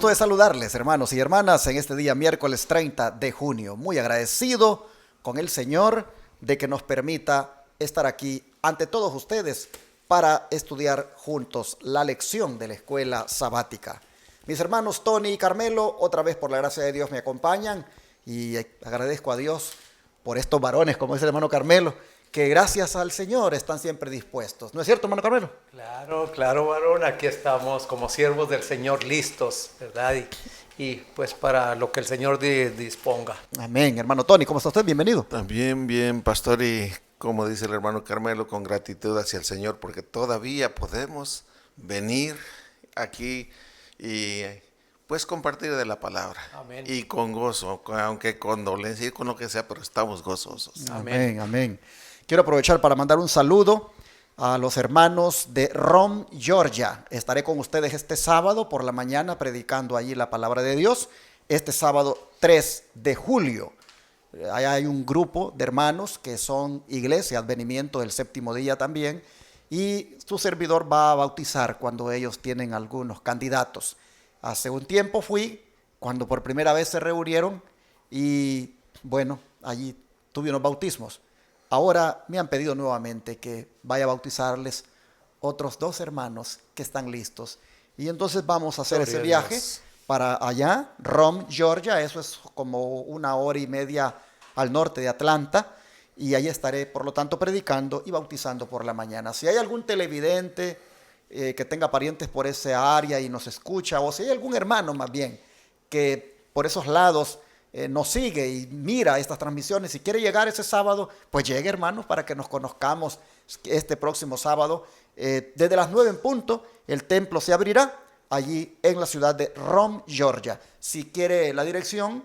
gusto de saludarles, hermanos y hermanas, en este día miércoles 30 de junio. Muy agradecido con el Señor de que nos permita estar aquí ante todos ustedes para estudiar juntos la lección de la escuela sabática. Mis hermanos Tony y Carmelo, otra vez por la gracia de Dios me acompañan y agradezco a Dios por estos varones, como dice el hermano Carmelo, que gracias al Señor están siempre dispuestos. ¿No es cierto, hermano Carmelo? Claro, claro, varón, aquí estamos como siervos del Señor listos, ¿verdad? Y pues para lo que el Señor disponga. Amén. Hermano Tony, ¿cómo está usted? Bienvenido. También bien, pastor, y como dice el hermano Carmelo, con gratitud hacia el Señor, porque todavía podemos venir aquí y pues compartir de la palabra. Amén. Y con gozo, aunque con dolencia y con lo que sea, pero estamos gozosos. Amén, amén. Quiero aprovechar para mandar un saludo a los hermanos de Rome, Georgia. Estaré con ustedes este sábado por la mañana predicando allí la palabra de Dios. Este sábado 3 de julio. Ahí hay un grupo de hermanos que son iglesia, advenimiento del séptimo día también. Y su servidor va a bautizar cuando ellos tienen algunos candidatos. Hace un tiempo fui, cuando por primera vez se reunieron y bueno, allí tuve unos bautismos. Ahora me han pedido nuevamente que vaya a bautizarles otros 2 hermanos que están listos. Y entonces vamos a hacer ese viaje para allá, Rome, Georgia. Eso es como 1 hora y media al norte de Atlanta. Y ahí estaré, por lo tanto, predicando y bautizando por la mañana. Si hay algún televidente que tenga parientes por esa área y nos escucha, o si hay algún hermano más bien que por esos lados nos sigue y mira estas transmisiones, si quiere llegar ese sábado, pues llegue, hermanos, para que nos conozcamos este próximo sábado. Desde las 9 en punto, el templo se abrirá allí en la ciudad de Rome, Georgia. Si quiere la dirección,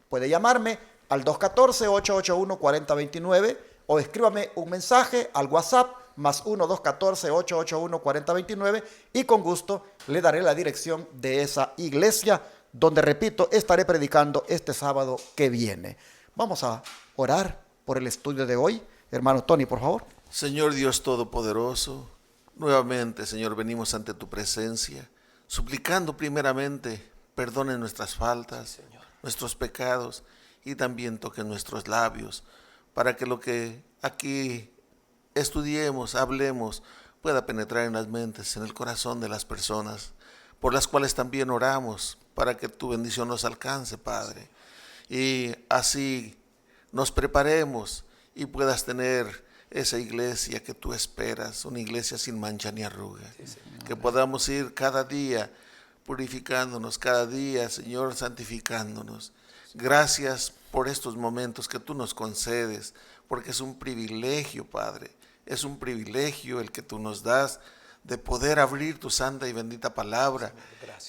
puede llamarme al 214-881-4029 o escríbame un mensaje al WhatsApp más 1-214-881-4029 y con gusto le daré la dirección de esa iglesia donde, repito, estaré predicando este sábado que viene. Vamos a orar por el estudio de hoy. Hermano Tony, por favor. Señor Dios Todopoderoso, nuevamente, Señor, venimos ante tu presencia, suplicando primeramente perdone nuestras faltas, Señor, nuestros pecados, y también toque nuestros labios, para que lo que aquí estudiemos, hablemos, pueda penetrar en las mentes, en el corazón de las personas, por las cuales también oramos, para que tu bendición nos alcance, Padre. Y así nos preparemos y puedas tener esa iglesia que tú esperas, una iglesia sin mancha ni arruga. Sí, que podamos ir cada día purificándonos, cada día, Señor, santificándonos. Gracias por estos momentos que tú nos concedes, porque es un privilegio, Padre. Es un privilegio el que tú nos das de poder abrir tu santa y bendita palabra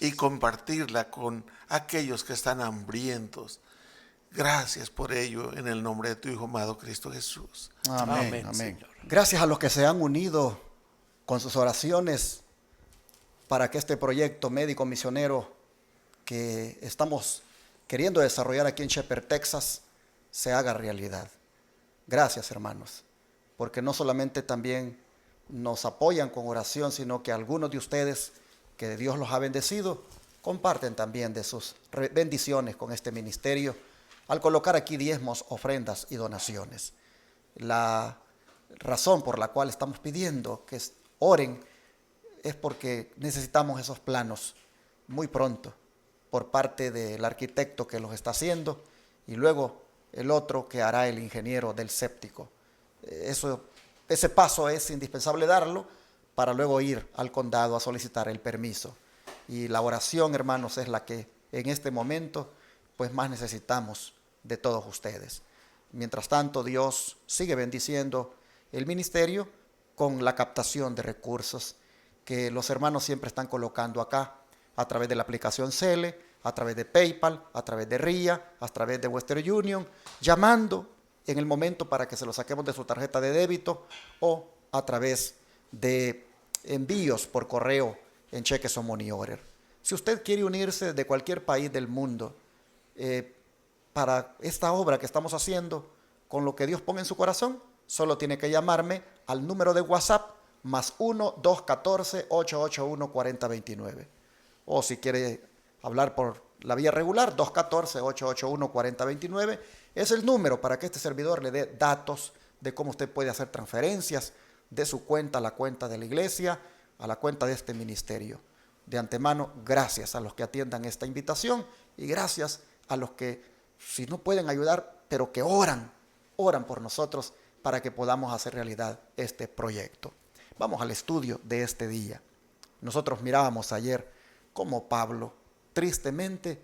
y compartirla con aquellos que están hambrientos. Gracias por ello en el nombre de tu Hijo amado Cristo Jesús. Amén, amén. Gracias a los que se han unido con sus oraciones para que este proyecto médico misionero que estamos queriendo desarrollar aquí en Shepherd, Texas, se haga realidad. Gracias, hermanos, porque no solamente también nos apoyan con oración, sino que algunos de ustedes, que Dios los ha bendecido, comparten también de sus bendiciones con este ministerio al colocar aquí diezmos, ofrendas y donaciones. La razón por la cual estamos pidiendo que oren es porque necesitamos esos planos muy pronto por parte del arquitecto que los está haciendo y luego el otro que hará el ingeniero del séptico. Ese paso es indispensable darlo para luego ir al condado a solicitar el permiso. Y la oración, hermanos, es la que en este momento pues más necesitamos de todos ustedes. Mientras tanto, Dios sigue bendiciendo el ministerio con la captación de recursos que los hermanos siempre están colocando acá a través de la aplicación Cele, a través de PayPal, a través de RIA, a través de Western Union, llamando en el momento para que se lo saquemos de su tarjeta de débito o a través de envíos por correo en cheques o money order. Si usted quiere unirse de cualquier país del mundo para esta obra que estamos haciendo, con lo que Dios ponga en su corazón, solo tiene que llamarme al número de WhatsApp más 1-214-881-4029. O si quiere hablar por la vía regular, 214-881-4029. Es el número para que este servidor le dé datos de cómo usted puede hacer transferencias de su cuenta a la cuenta de la iglesia, a la cuenta de este ministerio. De antemano, gracias a los que atiendan esta invitación y gracias a los que, si no pueden ayudar, pero que oran por nosotros para que podamos hacer realidad este proyecto. Vamos al estudio de este día. Nosotros mirábamos ayer cómo Pablo, tristemente,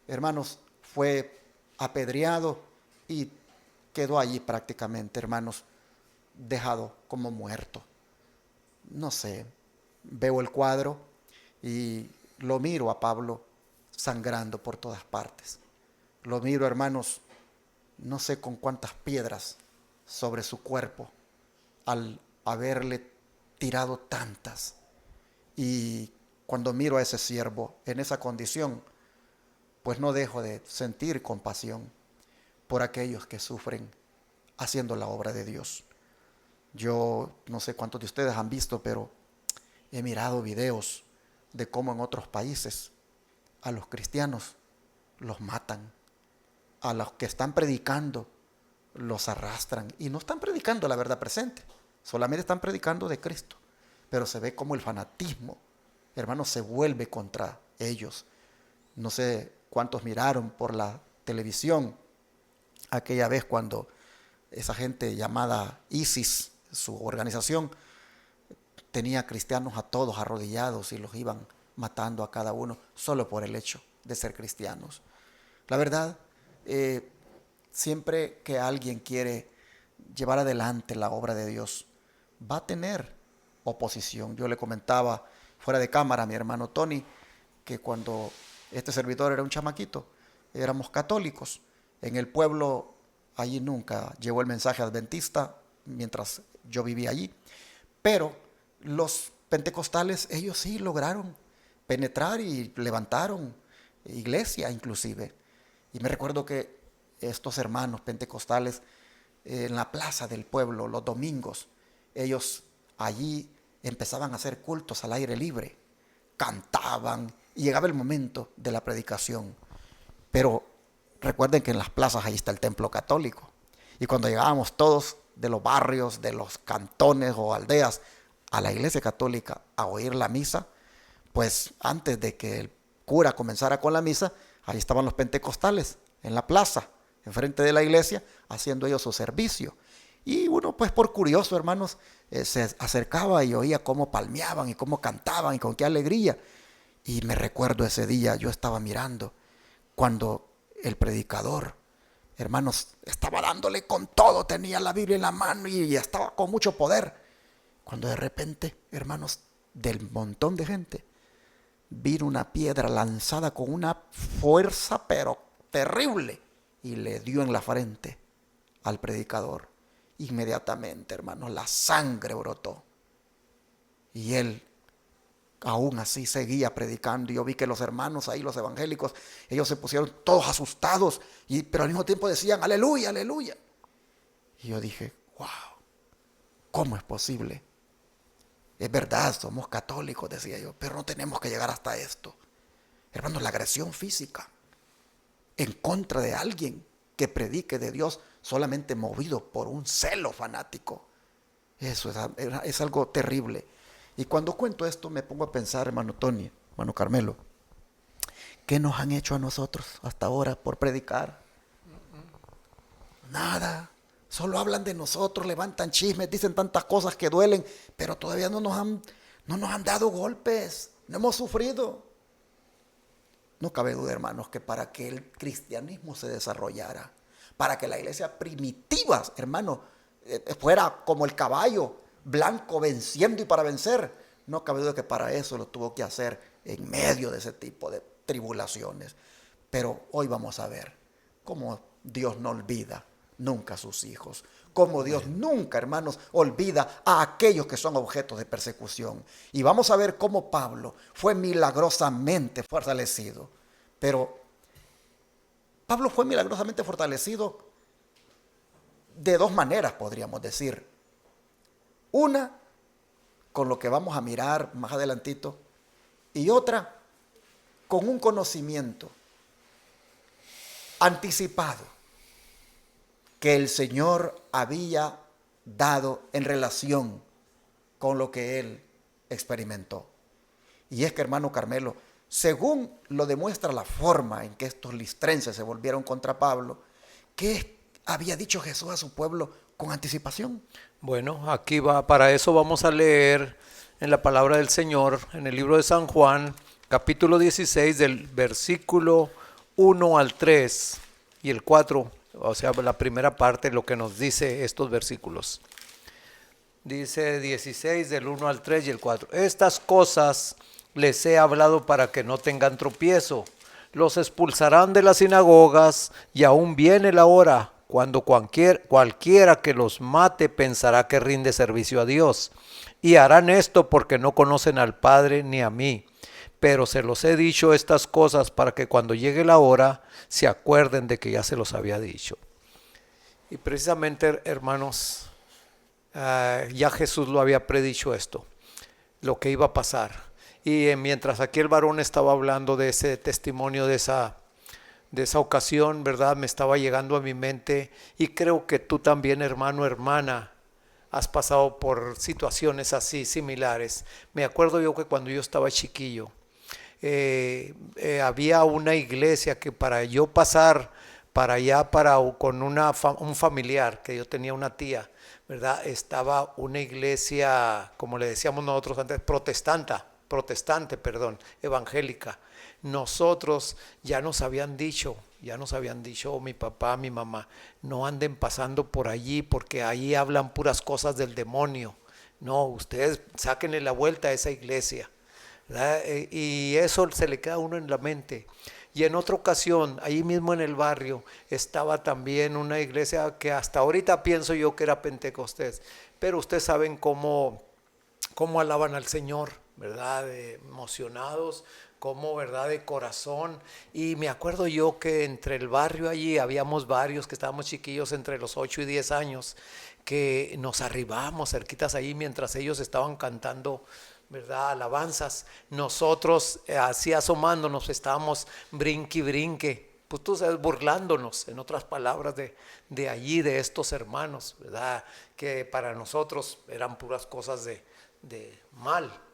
hermanos, fue apedreado y quedó allí prácticamente, hermanos, dejado como muerto. No sé, veo el cuadro y lo miro a Pablo sangrando por todas partes. Lo miro, hermanos, no sé con cuántas piedras sobre su cuerpo al haberle tirado tantas. Y cuando miro a ese siervo en esa condición, pues no dejo de sentir compasión por aquellos que sufren haciendo la obra de Dios. Yo no sé cuántos de ustedes han visto, pero he mirado videos de cómo en otros países a los cristianos los matan, a los que están predicando los arrastran y no están predicando la verdad presente, solamente están predicando de Cristo, pero se ve como el fanatismo, hermanos, se vuelve contra ellos. No sé cuántos miraron por la televisión aquella vez cuando esa gente llamada ISIS, su organización, tenía cristianos a todos arrodillados y los iban matando a cada uno solo por el hecho de ser cristianos. La verdad, siempre que alguien quiere llevar adelante la obra de Dios, va a tener oposición. Yo le comentaba fuera de cámara a mi hermano Tony que cuando este servidor era un chamaquito, éramos católicos. En el pueblo, allí nunca llegó el mensaje adventista mientras yo vivía allí. Pero los pentecostales, ellos sí lograron penetrar y levantaron iglesia inclusive. Y me recuerdo que estos hermanos pentecostales en la plaza del pueblo, los domingos, ellos allí empezaban a hacer cultos al aire libre, cantaban y llegaba el momento de la predicación. Pero recuerden que en las plazas ahí está el templo católico. Y cuando llegábamos todos de los barrios, de los cantones o aldeas a la iglesia católica a oír la misa, pues antes de que el cura comenzara con la misa, ahí estaban los pentecostales en la plaza, enfrente de la iglesia, haciendo ellos su servicio. Y uno, pues por curioso, hermanos, se acercaba y oía cómo palmeaban y cómo cantaban y con qué alegría. Y me recuerdo ese día, yo estaba mirando cuando el predicador, hermanos, estaba dándole con todo, tenía la Biblia en la mano y estaba con mucho poder. Cuando de repente, hermanos, del montón de gente, vino una piedra lanzada con una fuerza pero terrible y le dio en la frente al predicador. Inmediatamente, hermanos, la sangre brotó y él aún así seguía predicando. Y yo vi que los hermanos ahí, los evangélicos, ellos se pusieron todos asustados, pero al mismo tiempo decían aleluya, aleluya. Y yo dije, wow, ¿cómo es posible? Es verdad, somos católicos, decía yo, pero no tenemos que llegar hasta esto. Hermanos, la agresión física en contra de alguien que predique de Dios solamente movido por un celo fanático, eso es algo terrible. Y cuando cuento esto me pongo a pensar, hermano Tony, hermano Carmelo, ¿qué nos han hecho a nosotros hasta ahora por predicar? Nada. Solo hablan de nosotros, levantan chismes, dicen tantas cosas que duelen, pero todavía no nos han dado golpes, no hemos sufrido. No cabe duda, hermanos, que para que el cristianismo se desarrollara, para que la iglesia primitiva, hermanos, fuera como el caballo blanco venciendo y para vencer, no cabe duda que para eso lo tuvo que hacer en medio de ese tipo de tribulaciones. Pero hoy vamos a ver cómo Dios no olvida nunca a sus hijos, cómo Dios nunca, hermanos, olvida a aquellos que son objetos de persecución. Y vamos a ver cómo Pablo fue milagrosamente fortalecido. Pero Pablo fue milagrosamente fortalecido de dos maneras, podríamos decir. Una, con lo que vamos a mirar más adelantito, y otra, con un conocimiento anticipado que el Señor había dado en relación con lo que él experimentó. Y es que, hermano Carmelo, según lo demuestra la forma en que estos listrenses se volvieron contra Pablo, ¿qué había dicho Jesús a su pueblo con anticipación? Bueno, aquí va, para eso vamos a leer en la palabra del Señor, en el libro de San Juan, capítulo 16, del versículo 1 al 3 y el 4, o sea, la primera parte, lo que nos dice estos versículos. Dice 16 del 1 al 3 y el 4. Estas cosas les he hablado para que no tengan tropiezo. Los expulsarán de las sinagogas y aún viene la hora cuando cualquiera que los mate pensará que rinde servicio a Dios. Y harán esto porque no conocen al Padre ni a mí. Pero se los he dicho estas cosas para que cuando llegue la hora se acuerden de que ya se los había dicho. Y precisamente, hermanos, ya Jesús lo había predicho esto, lo que iba a pasar. Y mientras aquí el varón estaba hablando de ese testimonio, de esa ocasión, ¿verdad? Me estaba llegando a mi mente, y creo que tú también, hermano, hermana, has pasado por situaciones así similares. Me acuerdo yo que cuando yo estaba chiquillo, había una iglesia que para yo pasar para allá con un familiar, que yo tenía una tía, ¿verdad? Estaba una iglesia, como le decíamos nosotros antes, protestante, evangélica. Nosotros ya nos habían dicho, mi papá, mi mamá, no anden pasando por allí porque ahí hablan puras cosas del demonio. No, ustedes sáquenle la vuelta a esa iglesia, ¿verdad? Y eso se le queda a uno en la mente. Y en otra ocasión, ahí mismo en el barrio, estaba también una iglesia que hasta ahorita pienso yo que era Pentecostés, pero ustedes saben cómo alaban al Señor, ¿verdad? Emocionados, como, ¿verdad? De corazón. Y me acuerdo yo que entre el barrio allí habíamos varios que estábamos chiquillos entre los 8 y 10 años, que nos arribábamos cerquitas allí mientras ellos estaban cantando, ¿verdad? Alabanzas. Nosotros así asomándonos estábamos brinque, pues tú sabes, burlándonos, en otras palabras, de allí, de estos hermanos, ¿verdad? Que para nosotros eran puras cosas de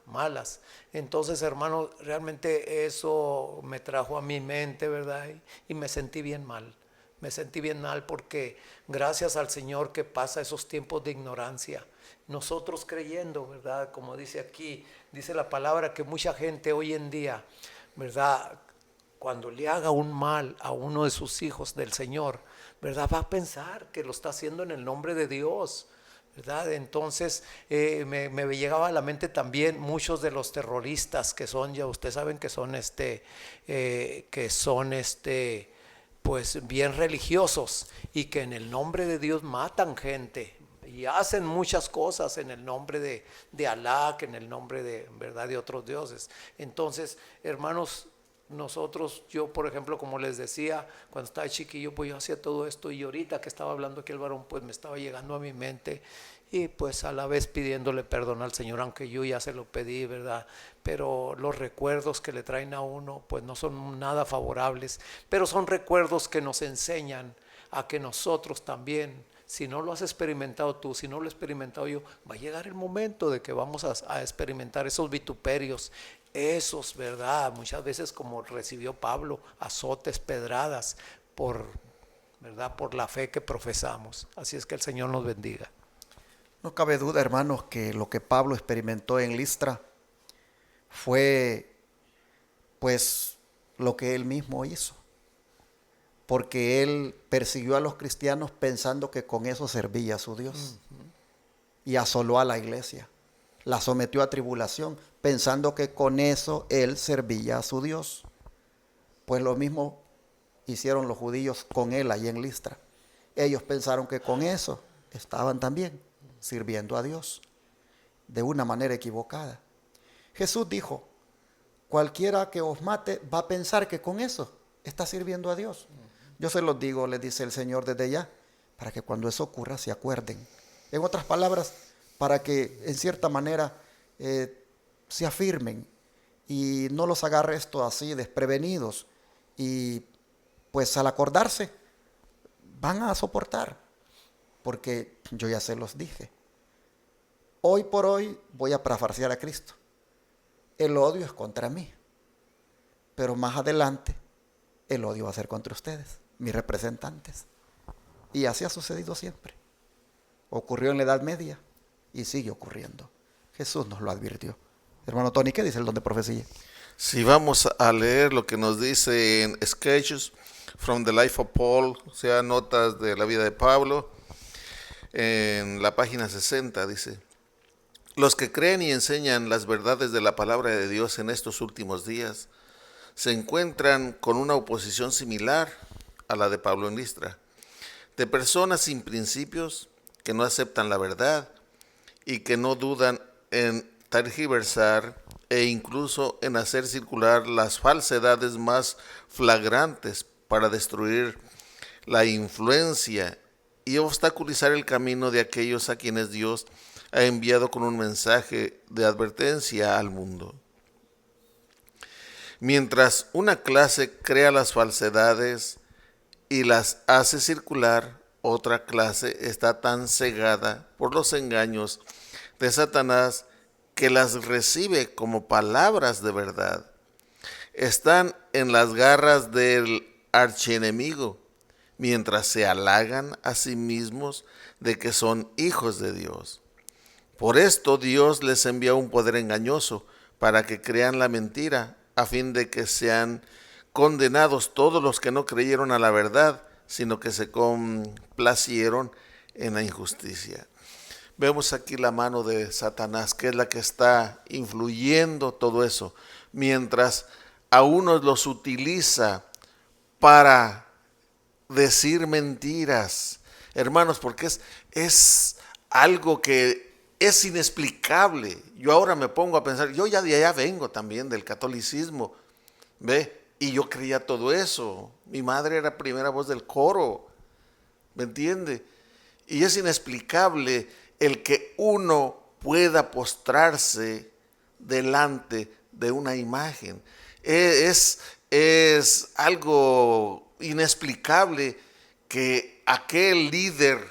malas. Entonces, hermano, realmente eso me trajo a mi mente, ¿verdad? Y me sentí bien mal. Me sentí bien mal porque gracias al Señor que pasa esos tiempos de ignorancia. Nosotros creyendo, ¿verdad? Como dice aquí, dice la palabra que mucha gente hoy en día, ¿verdad? Cuando le haga un mal a uno de sus hijos del Señor, ¿verdad? Va a pensar que lo está haciendo en el nombre de Dios, ¿verdad? Entonces me llegaba a la mente también muchos de los terroristas que son, ya ustedes saben que son pues bien religiosos, y que en el nombre de Dios matan gente y hacen muchas cosas en el nombre de Alá, que en el nombre de, ¿verdad?, de otros dioses. Entonces, hermanos, nosotros, yo por ejemplo, como les decía, cuando estaba chiquillo, pues yo hacía todo esto, y ahorita que estaba hablando aquí el varón, pues me estaba llegando a mi mente, y pues a la vez pidiéndole perdón al Señor, aunque yo ya se lo pedí, ¿verdad? Pero los recuerdos que le traen a uno pues no son nada favorables, pero son recuerdos que nos enseñan a que nosotros también, si no lo has experimentado tú, si no lo he experimentado yo, va a llegar el momento de que vamos a experimentar esos vituperios, esos, ¿verdad? Muchas veces, como recibió Pablo, azotes, pedradas, ¿verdad?, por la fe que profesamos. Así es que el Señor nos bendiga. No cabe duda, hermanos, que lo que Pablo experimentó en Listra fue pues lo que él mismo hizo, porque él persiguió a los cristianos pensando que con eso servía a su Dios, y asoló a la iglesia, la sometió a tribulación pensando que con eso él servía a su Dios. Pues lo mismo hicieron los judíos con él allí en Listra. Ellos pensaron que con eso estaban también sirviendo a Dios de una manera equivocada. Jesús dijo: cualquiera que os mate va a pensar que con eso está sirviendo a Dios. Yo se los digo, les dice el Señor desde ya, para que cuando eso ocurra se acuerden. En otras palabras, para que en cierta manera se afirmen y no los agarre esto así desprevenidos. Y pues al acordarse van a soportar, porque yo ya se los dije. Hoy por hoy voy a parafrasear a Cristo. El odio es contra mí, pero más adelante el odio va a ser contra ustedes, mis representantes. Y así ha sucedido siempre. Ocurrió en la Edad Media y sigue ocurriendo. Jesús nos lo advirtió. Hermano Tony, ¿qué dice el don de profecía? Si vamos a leer lo que nos dice en Sketches from the Life of Paul, o sea, notas de la vida de Pablo, en la página 60 dice: los que creen y enseñan las verdades de la palabra de Dios en estos últimos días se encuentran con una oposición similar a la de Pablo en Listra, de personas sin principios que no aceptan la verdad y que no dudan en tergiversar e incluso en hacer circular las falsedades más flagrantes para destruir la influencia y obstaculizar el camino de aquellos a quienes Dios ha enviado con un mensaje de advertencia al mundo. Mientras una clase crea las falsedades y las hace circular, otra clase está tan cegada por los engaños de Satanás que las recibe como palabras de verdad. Están en las garras del archienemigo, mientras se halagan a sí mismos de que son hijos de Dios. Por esto Dios les envía un poder engañoso para que crean la mentira, a fin de que sean condenados todos los que no creyeron a la verdad, sino que se complacieron en la injusticia. Vemos aquí la mano de Satanás, que es la que está influyendo todo eso, mientras a unos los utiliza para decir mentiras, hermanos, porque es algo que es inexplicable. Yo ahora me pongo a pensar, yo ya de allá vengo también del catolicismo, ¿ve? Y yo creía todo eso. Mi madre era primera voz del coro, ¿me entiende? Y es inexplicable el que uno pueda postrarse delante de una imagen. Es algo inexplicable que aquel líder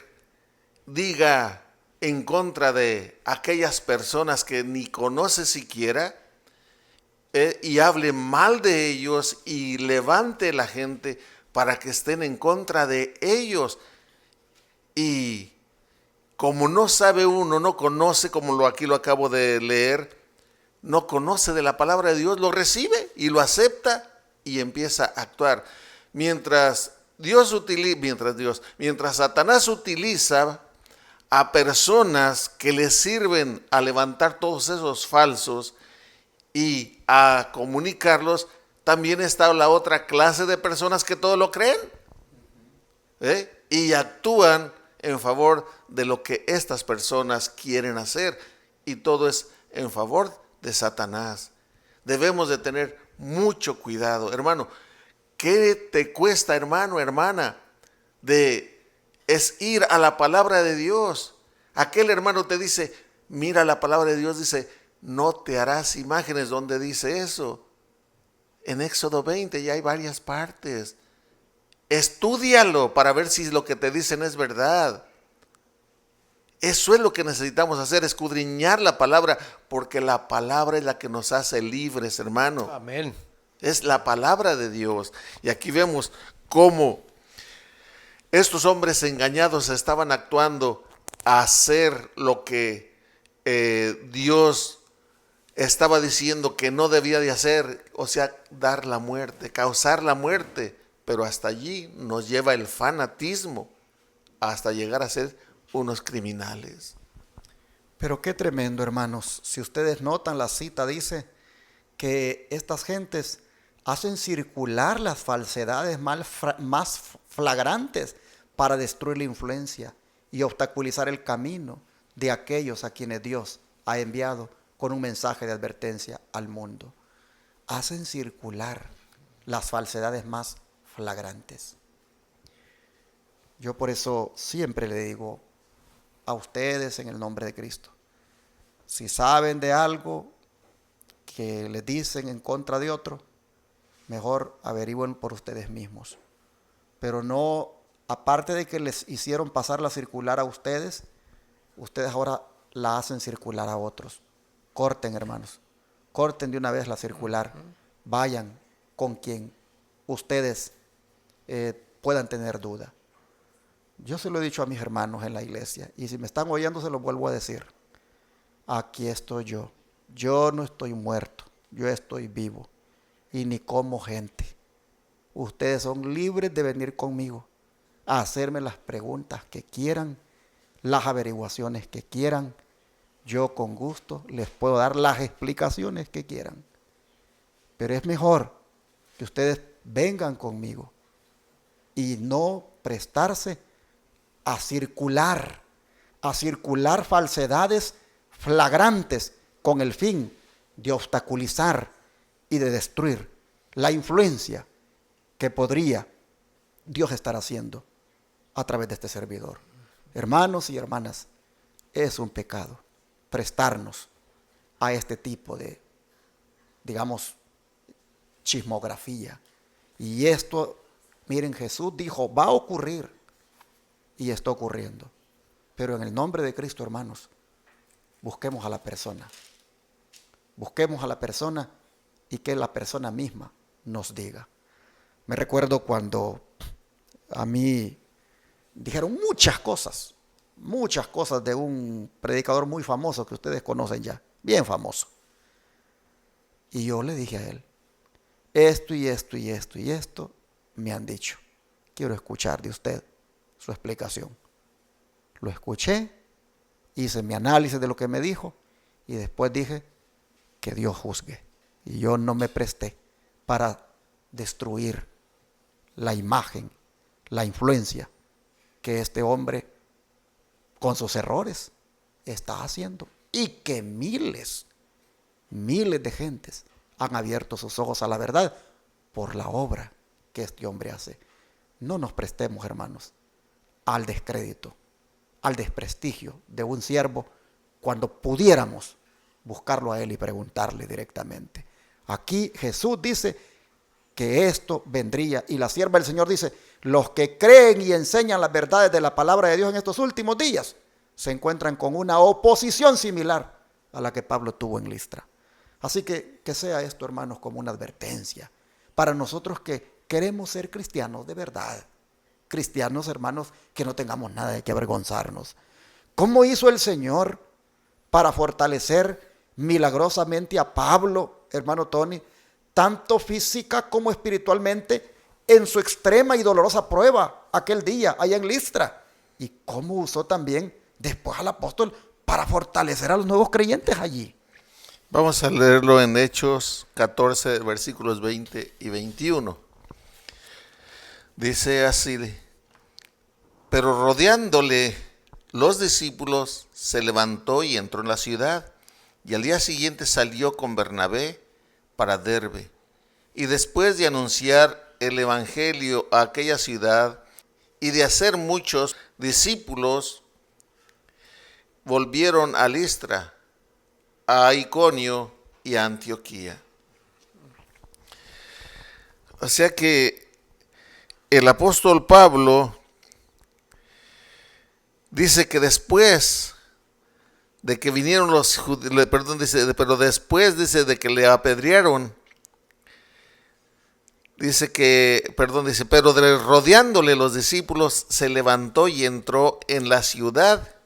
diga en contra de aquellas personas que ni conoce siquiera, y hable mal de ellos y levante la gente para que estén en contra de ellos. Y como no sabe uno, no conoce, como aquí lo acabo de leer, no conoce de la palabra de Dios, lo recibe y lo acepta y empieza a actuar. Mientras Satanás utiliza a personas que le sirven a levantar todos esos falsos y a comunicarlos, también está la otra clase de personas que todo lo creen, y actúan en favor de lo que estas personas quieren hacer, y todo es en favor de Satanás. Debemos de tener mucho cuidado, hermano. ¿Qué te cuesta, hermano, hermana, es ir a la palabra de Dios? Aquel hermano te dice, mira, la palabra de Dios dice, no te harás imágenes. ¿Dónde dice eso? En Éxodo 20 ya hay varias partes. Estúdialo para ver si lo que te dicen es verdad. Eso es lo que necesitamos hacer, escudriñar la palabra, porque la palabra es la que nos hace libres, hermano. Amén. Es la palabra de Dios. Y aquí vemos cómo estos hombres engañados estaban actuando a hacer lo que Dios estaba diciendo que no debía de hacer, o sea, dar la muerte, causar la muerte. Pero hasta allí nos lleva el fanatismo, hasta llegar a ser unos criminales. Pero qué tremendo, hermanos. Si ustedes notan, la cita dice que estas gentes hacen circular las falsedades más flagrantes para destruir la influencia y obstaculizar el camino de aquellos a quienes Dios ha enviado con un mensaje de advertencia al mundo. Hacen circular las falsedades más flagrantes. Yo por eso siempre le digo a ustedes en el nombre de Cristo, si saben de algo que les dicen en contra de otro, mejor averigüen por ustedes mismos. Pero no, aparte de que les hicieron pasar la circular a ustedes, ustedes ahora la hacen circular a otros. Corten, hermanos, corten de una vez la circular. Vayan con quien ustedes puedan tener duda. Yo se lo he dicho a mis hermanos en la iglesia, y si me están oyendo se lo vuelvo a decir. Aquí estoy yo. Yo no estoy muerto, yo estoy vivo y ni como gente. Ustedes son libres de venir conmigo a hacerme las preguntas que quieran, las averiguaciones que quieran. Yo con gusto les puedo dar las explicaciones que quieran. Pero es mejor que ustedes vengan conmigo y no prestarse a circular falsedades flagrantes con el fin de obstaculizar y de destruir la influencia que podría Dios estar haciendo a través de este servidor. Hermanos y hermanas, es un pecado prestarnos a este tipo de, digamos, chismografía. Y esto, miren, Jesús dijo, va a ocurrir, y está ocurriendo. Pero en el nombre de Cristo, hermanos, busquemos a la persona. Busquemos a la persona y que la persona misma nos diga. Me recuerdo cuando a mí dijeron muchas cosas de un predicador muy famoso que ustedes conocen ya, bien famoso. Y yo le dije a él, esto y esto y esto y esto me han dicho. Quiero escuchar de usted su explicación. Lo escuché, hice mi análisis de lo que me dijo y después dije que Dios juzgue. Y yo no me presté para destruir la imagen, la influencia que este hombre con sus errores está haciendo y que miles de gentes han abierto sus ojos a la verdad por la obra que este hombre hace. No nos prestemos, hermanos, al descrédito, al desprestigio de un siervo cuando pudiéramos buscarlo a él y preguntarle directamente. Aquí Jesús dice que esto vendría, y la sierva del Señor dice, los que creen y enseñan las verdades de la palabra de Dios en estos últimos días se encuentran con una oposición similar a la que Pablo tuvo en Listra. Así que sea esto, hermanos, como una advertencia para nosotros que queremos ser cristianos de verdad. Cristianos, hermanos, que no tengamos nada de que avergonzarnos. ¿Cómo hizo el Señor para fortalecer milagrosamente a Pablo, hermano Tony, tanto física como espiritualmente, en su extrema y dolorosa prueba aquel día allá en Listra? ¿Y cómo usó también después al apóstol para fortalecer a los nuevos creyentes allí? Vamos a leerlo en Hechos 14, versículos 20 y 21. Dice así, pero rodeándole los discípulos, se levantó y entró en la ciudad, y al día siguiente salió con Bernabé para Derbe. Y después de anunciar el evangelio a aquella ciudad y de hacer muchos discípulos, volvieron a Listra, a Iconio y a Antioquía. O sea que el apóstol Pablo dice que después de que vinieron los judíos, pero después dice de que le apedrearon, pero rodeándole los discípulos se levantó y entró en la ciudad,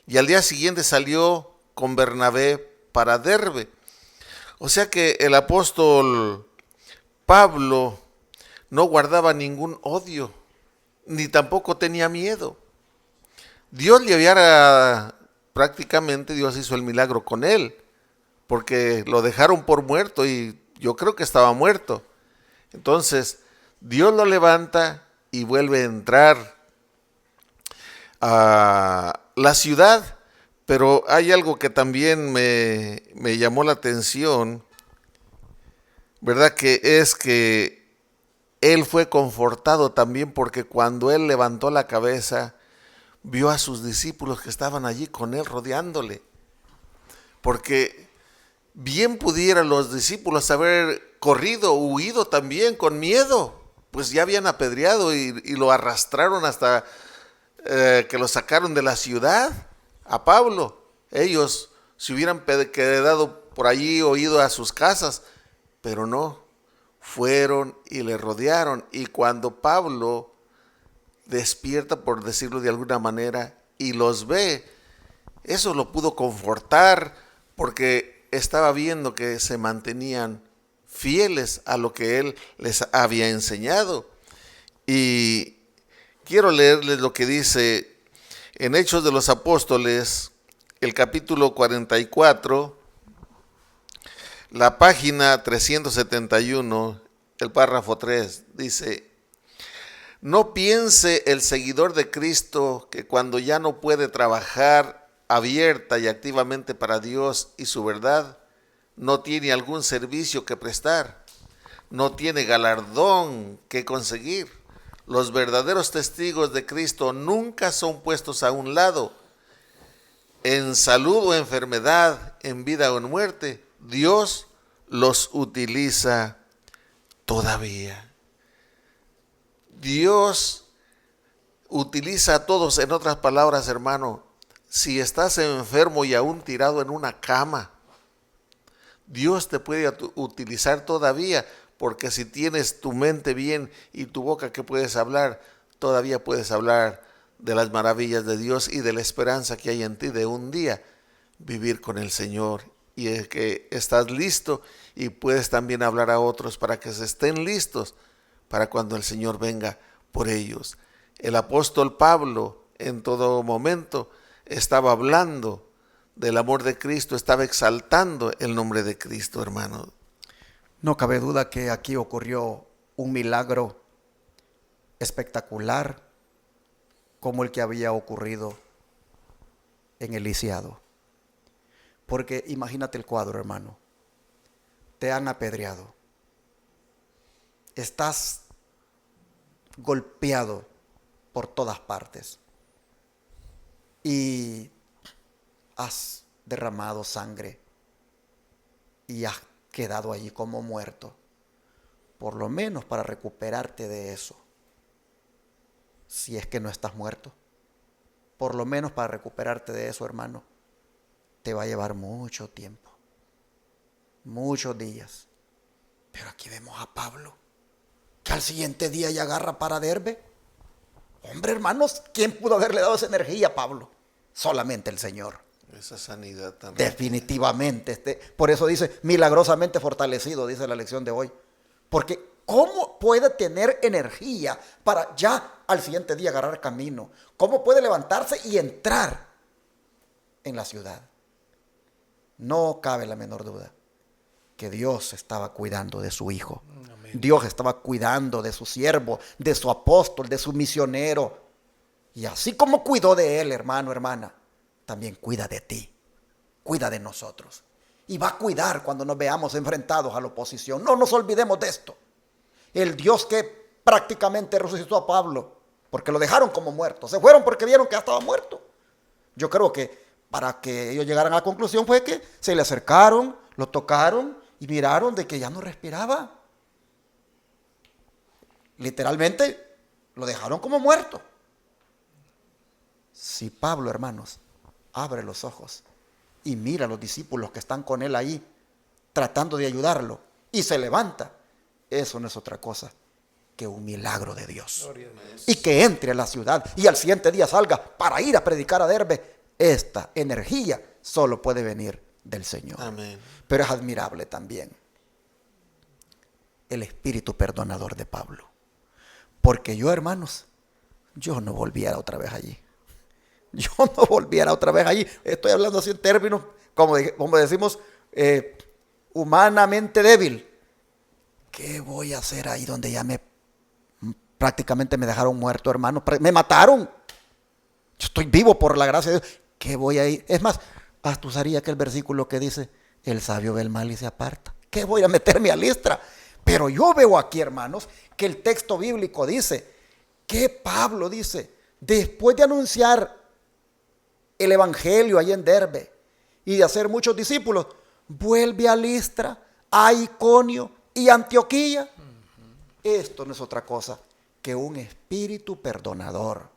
y al día siguiente salió con Bernabé para Derbe. O sea que el apóstol Pablo no guardaba ningún odio, ni tampoco tenía miedo. Dios prácticamente Dios hizo el milagro con él, porque lo dejaron por muerto y yo creo que estaba muerto. Entonces, Dios lo levanta y vuelve a entrar a la ciudad. Pero hay algo que también me llamó la atención, ¿verdad? Que es que él fue confortado también, porque cuando él levantó la cabeza, vio a sus discípulos que estaban allí con él rodeándole. Porque bien pudieran los discípulos haber corrido, huido también con miedo, pues ya habían apedreado y lo arrastraron hasta que lo sacaron de la ciudad a Pablo. Ellos se hubieran quedado por allí o ido a sus casas, pero no, fueron y le rodearon. Y cuando Pablo despierta, por decirlo de alguna manera, y los ve, eso lo pudo confortar, porque estaba viendo que se mantenían fieles a lo que él les había enseñado. Y quiero leerles lo que dice en Hechos de los Apóstoles, el capítulo 44, la página 371, el párrafo 3, dice: no piense el seguidor de Cristo que cuando ya no puede trabajar abierta y activamente para Dios y su verdad, no tiene algún servicio que prestar, no tiene galardón que conseguir. Los verdaderos testigos de Cristo nunca son puestos a un lado. En salud o enfermedad, en vida o en muerte, Dios los utiliza todavía. Dios utiliza a todos. En otras palabras, hermano, si estás enfermo y aún tirado en una cama, Dios te puede utilizar todavía, porque si tienes tu mente bien y tu boca que puedes hablar, todavía puedes hablar de las maravillas de Dios y de la esperanza que hay en ti de un día vivir con el Señor. Y es que estás listo y puedes también hablar a otros para que se estén listos para cuando el Señor venga por ellos. El apóstol Pablo en todo momento estaba hablando del amor de Cristo, estaba exaltando el nombre de Cristo, hermano. No cabe duda que aquí ocurrió un milagro espectacular como el que había ocurrido en el lisiado. Porque imagínate el cuadro, hermano. Te han apedreado. Estás golpeado por todas partes. Y has derramado sangre. Y has quedado allí como muerto. Por lo menos para recuperarte de eso. Si es que no estás muerto. Por lo menos para recuperarte de eso, hermano, te va a llevar mucho tiempo. Muchos días. Pero aquí vemos a Pablo, que al siguiente día ya agarra para Derbe. Hombre, hermanos, ¿quién pudo haberle dado esa energía a Pablo? Solamente el Señor. Esa sanidad también. Definitivamente. Por eso dice, milagrosamente fortalecido, dice la lección de hoy. Porque ¿cómo puede tener energía para ya al siguiente día agarrar camino? ¿Cómo puede levantarse y entrar en la ciudad? No cabe la menor duda que Dios estaba cuidando de su hijo. Amén. Dios estaba cuidando de su siervo, de su apóstol, de su misionero. Y así como cuidó de él, hermano, hermana, también cuida de ti, cuida de nosotros. Y va a cuidar cuando nos veamos enfrentados a la oposición. No nos olvidemos de esto. El Dios que prácticamente resucitó a Pablo, porque lo dejaron como muerto. Se fueron porque vieron que ya estaba muerto. Yo creo que para que ellos llegaran a la conclusión fue que se le acercaron, lo tocaron y miraron de que ya no respiraba. Literalmente lo dejaron como muerto. Si Pablo, hermanos, abre los ojos y mira a los discípulos que están con él ahí, tratando de ayudarlo, y se levanta, eso no es otra cosa que un milagro de Dios. Y que entre a la ciudad y al siguiente día salga para ir a predicar a Derbe. Esta energía solo puede venir del Señor. Amén. Pero es admirable también el espíritu perdonador de Pablo. Porque yo, hermanos, yo no volviera otra vez allí. Yo no volviera otra vez allí. Estoy hablando así en términos, como decimos, humanamente débil. ¿Qué voy a hacer ahí donde ya prácticamente me dejaron muerto, hermano? Me mataron. Yo estoy vivo por la gracia de Dios. ¿Qué voy a ir? Es más, hasta usaría aquel versículo que dice, el sabio ve el mal y se aparta. ¿Qué voy a meterme a listra? Pero yo veo aquí, hermanos, que el texto bíblico dice, que Pablo dice, después de anunciar el evangelio allí en Derbe y de hacer muchos discípulos, vuelve a Listra, a Iconio y Antioquía. Esto no es otra cosa que un espíritu perdonador.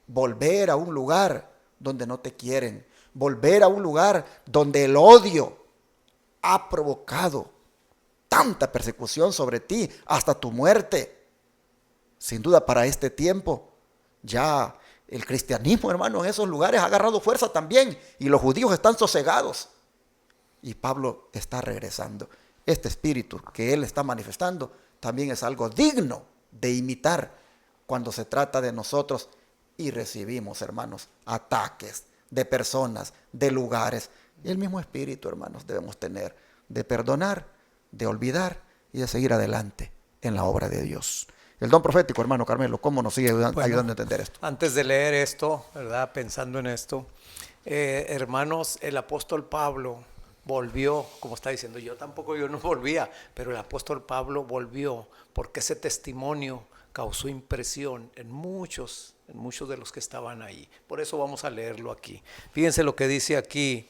Volver a un lugar donde no te quieren, volver a un lugar donde el odio ha provocado tanta persecución sobre ti, hasta tu muerte. Sin duda, para este tiempo, ya el cristianismo, hermano, en esos lugares ha agarrado fuerza también, y los judíos están sosegados. Y Pablo está regresando. Este espíritu que él está manifestando también es algo digno de imitar cuando se trata de nosotros y recibimos, hermanos, ataques de personas, de lugares. Y el mismo espíritu, hermanos, debemos tener de perdonar, de olvidar y de seguir adelante en la obra de Dios. El don profético, hermano Carmelo, ¿cómo nos sigue ayudando a entender esto? Antes de leer esto, ¿verdad? Pensando en esto, hermanos, el apóstol Pablo volvió, como está diciendo, yo no volvía, pero el apóstol Pablo volvió porque ese testimonio causó impresión en muchos de los que estaban ahí. Por eso vamos a leerlo aquí. Fíjense lo que dice aquí.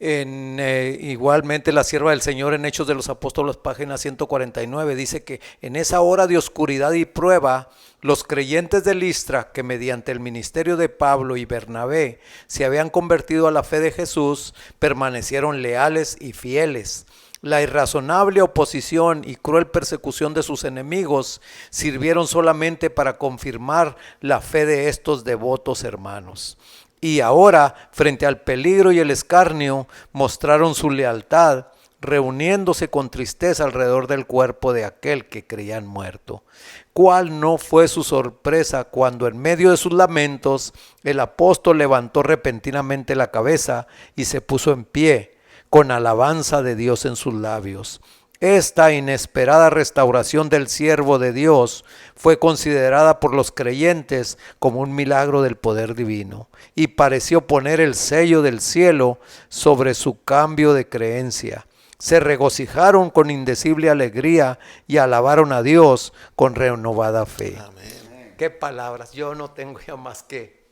Igualmente la sierva del Señor en Hechos de los Apóstoles, página 149, dice que en esa hora de oscuridad y prueba, los creyentes de Listra, que mediante el ministerio de Pablo y Bernabé se habían convertido a la fe de Jesús, permanecieron leales y fieles. La irrazonable oposición y cruel persecución de sus enemigos sirvieron solamente para confirmar la fe de estos devotos hermanos. Y ahora, frente al peligro y el escarnio, mostraron su lealtad, reuniéndose con tristeza alrededor del cuerpo de aquel que creían muerto. ¿Cuál no fue su sorpresa cuando en medio de sus lamentos el apóstol levantó repentinamente la cabeza y se puso en pie, con alabanza de Dios en sus labios? Esta inesperada restauración del siervo de Dios fue considerada por los creyentes como un milagro del poder divino y pareció poner el sello del cielo sobre su cambio de creencia. Se regocijaron con indecible alegría y alabaron a Dios con renovada fe. Amén. Qué palabras, yo no tengo ya más que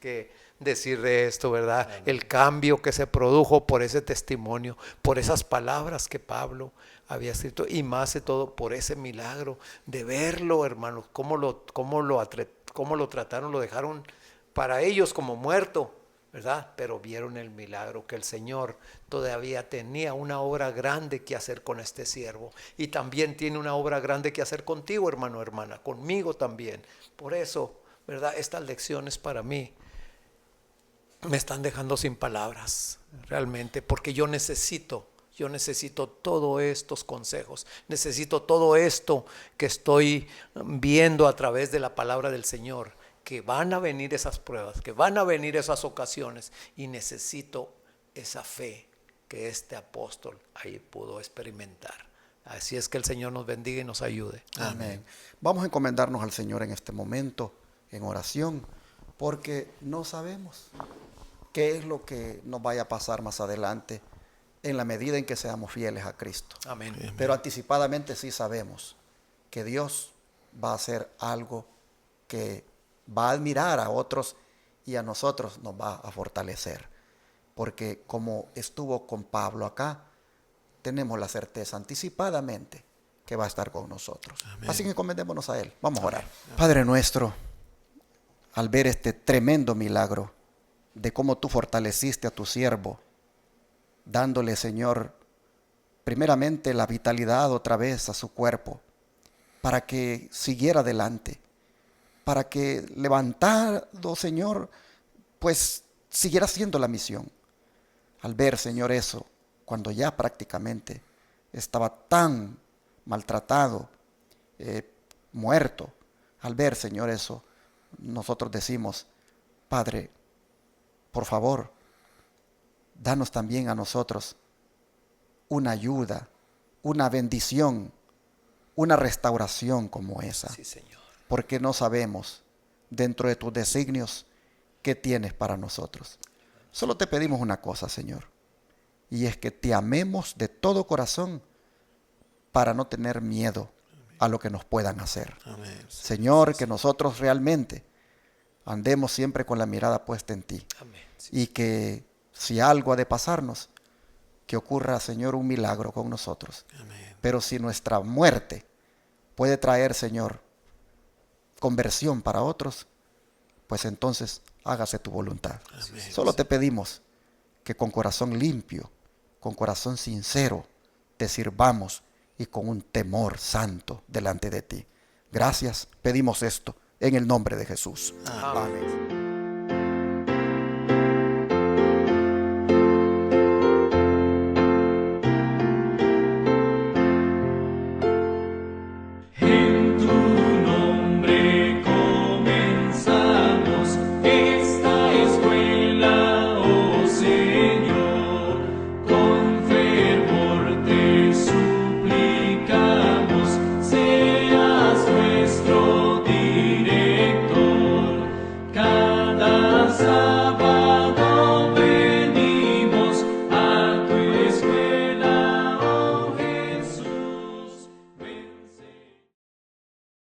decir de esto, ¿verdad? El cambio que se produjo por ese testimonio, por esas palabras que Pablo había escrito, y más de todo por ese milagro de verlo, hermanos, cómo lo trataron, lo dejaron para ellos como muerto, ¿verdad? Pero vieron el milagro, que el Señor todavía tenía una obra grande que hacer con este siervo, y también tiene una obra grande que hacer contigo, hermano, hermana, conmigo también. Por eso, ¿verdad? Estas lecciones para mí me están dejando sin palabras, realmente, porque yo necesito todos estos consejos, necesito todo esto que estoy viendo a través de la palabra del Señor, que van a venir esas pruebas, que van a venir esas ocasiones, y necesito esa fe que este apóstol ahí pudo experimentar. Así es que el Señor nos bendiga y nos ayude. Amén. Vamos a encomendarnos al Señor en este momento, en oración, porque no sabemos qué es lo que nos vaya a pasar más adelante, en la medida en que seamos fieles a Cristo. Amén. Pero anticipadamente sí sabemos que Dios va a hacer algo que va a admirar a otros y a nosotros nos va a fortalecer. Porque como estuvo con Pablo acá, tenemos la certeza anticipadamente que va a estar con nosotros. Amén. Así que encomendémonos a Él. Vamos a orar. Amén. Padre nuestro, al ver este tremendo milagro de cómo tú fortaleciste a tu siervo, dándole, Señor, primeramente la vitalidad otra vez a su cuerpo, para que siguiera adelante, para que levantado, Señor, pues siguiera haciendo la misión. Al ver, Señor, eso, cuando ya prácticamente estaba tan maltratado, muerto, al ver, Señor, eso, nosotros decimos, Padre, por favor, danos también a nosotros una ayuda, una bendición, una restauración como esa. Sí, Señor. Porque no sabemos, dentro de tus designios, qué tienes para nosotros. Solo te pedimos una cosa, Señor, y es que te amemos de todo corazón para no tener miedo a lo que nos puedan hacer. Amén. Señor, que nosotros realmente andemos siempre con la mirada puesta en ti. Amén. Sí. Y que si algo ha de pasarnos, que ocurra, Señor, un milagro con nosotros. Amén. Pero si nuestra muerte puede traer, Señor, conversión para otros, pues entonces hágase tu voluntad. Amén. Solo te pedimos que con corazón limpio, con corazón sincero, te sirvamos y con un temor santo delante de ti. Gracias, pedimos esto en el nombre de Jesús. Amén. Amén.